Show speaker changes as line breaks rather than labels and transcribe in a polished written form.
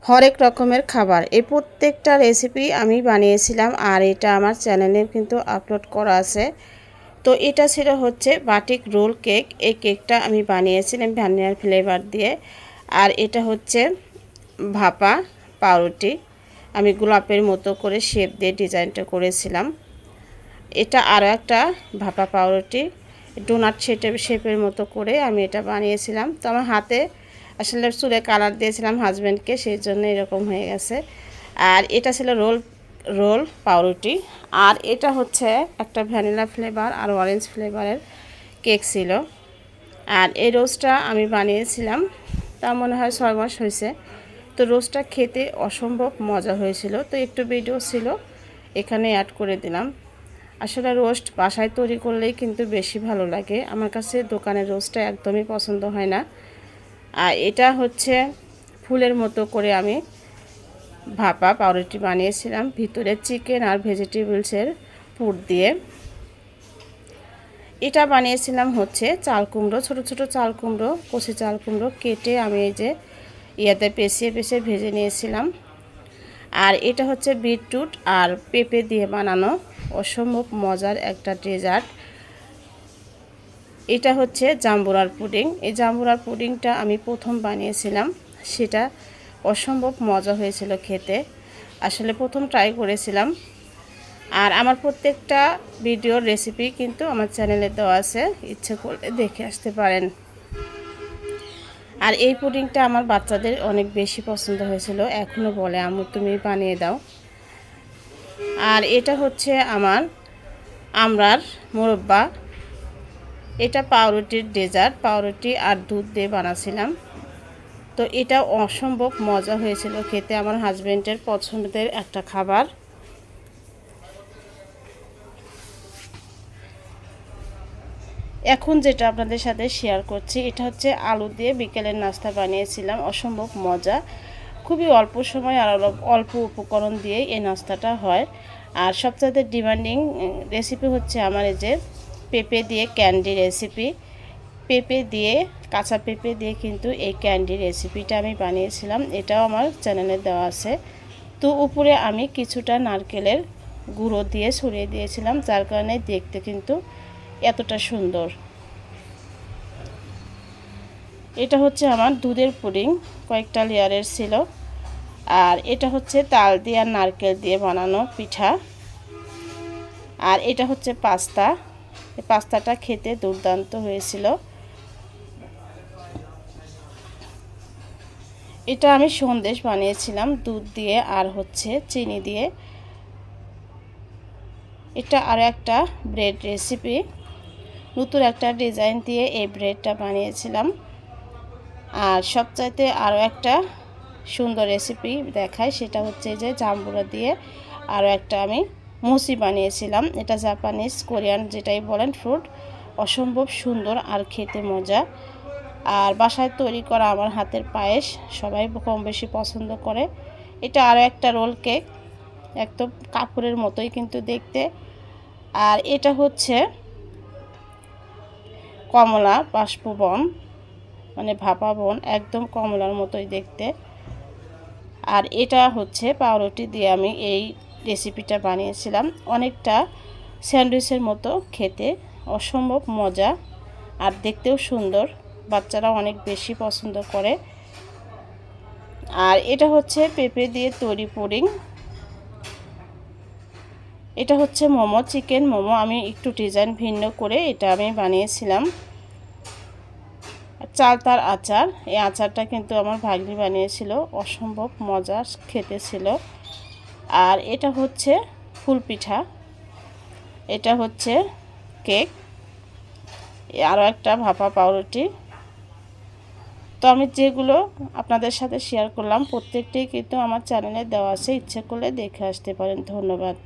হরেক রকমের খাবার এই প্রত্যেকটা রেসিপি আমি বানিয়েছিলাম আর এটা আমার চ্যানেলে কিন্তু আপলোড করা আছে। তো এটা ছিল হচ্ছে বাটিক রোল কেক। এই কেকটা আমি বানিয়েছিলাম ভ্যানিলা ফ্লেভার দিয়ে। আর এটা হচ্ছে ভাপা পাউরুটি, আমি গোলাপের মতো করে শেপ দিয়ে ডিজাইনটা করেছিলাম। এটা আরও একটা ভাপা পাউরুটি, ডোনাট শেপের মতো করে আমি এটা বানিয়েছিলাম। তো আমার হাতে আসলে চুলে কালার দিয়েছিলাম হাজব্যান্ডকে, সেই জন্য এরকম হয়ে গেছে। আর এটা ছিল রোল পাউরুটি। আর এটা হচ্ছে একটা ভ্যানিলা ফ্লেভার আর অরেঞ্জ ফ্লেভারের কেক ছিল। আর এই রোস্টটা আমি বানিয়েছিলাম তা মনে হয় 6 মাস হয়েছে। তো রোস্টটা খেতে অসম্ভব মজা হয়েছিল, তো একটু ভিডিও ছিল এখানে অ্যাড করে দিলাম। আসলে রোস্ট বাসায় তৈরি করলেই কিন্তু বেশি ভালো লাগে, আমার কাছে দোকানের রোস্টটা একদমই পছন্দ হয় না। আর এটা হচ্ছে ফুলের মতো করে আমি ভাপা পাউরুটি বানিয়েছিলাম, ভিতরে চিকেন আর ভেজিটেবলসের পুর দিয়ে। এটা বানিয়েছিলাম হচ্ছে চাল কুমড়ো, ছোটো ছোটো চাল কুমড়ো, কচি চাল কুমড়ো কেটে আমি এই যে ইয়াতে পেঁচিয়ে ভেজে নিয়েছিলাম। আর এটা হচ্ছে বিটরুট আর পেঁপে দিয়ে বানানো অসম্ভব মজার একটা ডেজার্ট। এটা হচ্ছে জাম্বুরার পুডিং। এই জাম্বুরার পুডিংটা আমি প্রথম বানিয়েছিলাম, সেটা অসম্ভব মজা হয়েছিল খেতে। আসলে প্রথম ট্রাই করেছিলাম। আর আমার প্রত্যেকটা ভিডিওর রেসিপি কিন্তু আমার চ্যানেলে দেওয়া আছে, ইচ্ছে করলে দেখে আসতে পারেন। আর এই পুডিংটা আমার বাচ্চাদের অনেক বেশি পছন্দ হয়েছিল, এখনও বলে আম্মু তুমি বানিয়ে দাও। আর এটা হচ্ছে আমার আমড়ার মোরব্বা। এটা পাউরুটির ডেজার্ট, পাউরুটি আর দুধ দিয়ে বানাছিলাম। তো এটা অসম্ভব মজা হয়েছিল খেতে, আমার হাজব্যান্ডের পছন্দের একটা খাবার। এখন যেটা আপনাদের সাথে শেয়ার করছি, এটা হচ্ছে আলু দিয়ে বিকেলের নাস্তা বানিয়েছিলাম, অসম্ভব মজা। খুবই অল্প সময় আর অল্প উপকরণ দিয়ে এই নাস্তাটা হয়। আর সবচেয়ে ডিমান্ডিং রেসিপি হচ্ছে আমার এই যে পেঁপে দিয়ে ক্যান্ডি রেসিপি। পেঁপে দিয়ে, কাঁচা পেঁপে দিয়ে কিন্তু এই ক্যান্ডি রেসিপিটা আমি বানিয়েছিলাম, এটাও আমার চ্যানেলে দেওয়া আছে। তো উপরে আমি কিছুটা নারকেলের গুঁড়ো দিয়ে ছড়িয়ে দিয়েছিলাম, যার কারণে দেখতে কিন্তু এতটা সুন্দর। এটা হচ্ছে আমার দুধের পুডিং, কয়েকটা লেয়ারের ছিল। আর এটা হচ্ছে তাল দিয়ে আর নারকেল দিয়ে বানানো পিঠা। আর এটা হচ্ছে পাস্তা, এই পাস্তাটা খেতে দুর্দান্ত হয়েছিল। এটা আমি সন্দেশ বানিয়েছিলাম দুধ দিয়ে আর হচ্ছে চিনি দিয়ে। এটা আরও একটা ব্রেড রেসিপি, নতুন একটা ডিজাইন দিয়ে এই ব্রেডটা বানিয়েছিলাম। আর সবচাইতে আরও একটা সুন্দর রেসিপি দেখাই, সেটা হচ্ছে যে জাম্বুরা দিয়ে আরও একটা আমি মুসি বানিয়েছিলাম। এটা জাপানিজ কোরিয়ান যেটাই বলেন ফ্রুট, অসম্ভব সুন্দর আর খেতে মজা। আর বাসায় তৈরি করা আমার হাতের পায়েস সবাই কম বেশি পছন্দ করে। এটা আরও একটা রোল কেক, একদম কাপড়ের মতোই কিন্তু দেখতে। আর এটা হচ্ছে কমলা বাষ্পবন, মানে ভাপা বন, একদম কমলার মতোই দেখতে। আর এটা হচ্ছে পাউরুটি দিয়ে আমি এই রেসিপিটা বানিয়েছিলাম, অনেকটা স্যান্ডউইচের মতো খেতে, অসম্ভব মজা আর দেখতেও সুন্দর, বাচ্চারা অনেক বেশি পছন্দ করে। আর এটা হচ্ছে পেঁপে দিয়ে তৈরি পুডিং। এটা হচ্ছে মোমো, চিকেন মোমো, আমি একটু ডিজাইন ভিন্ন করে এটা আমি বানিয়েছিলাম। চালতার আচার, এই আচারটা কিন্তু আমার ভাগ্নি বানিয়েছিল, অসম্ভব মজা খেতে ছিল। আর এটা হচ্ছে ফুল পিঠা, এটা হচ্ছে কেক, আরও একটা ভাপা পাউরুটি। তো আমি যেগুলো আপনাদের সাথে শেয়ার করলাম প্রত্যেকটাই কিন্তু আমার চ্যানেলে দেওয়া আছে, ইচ্ছে করলে দেখে আসতে পারেন। ধন্যবাদ।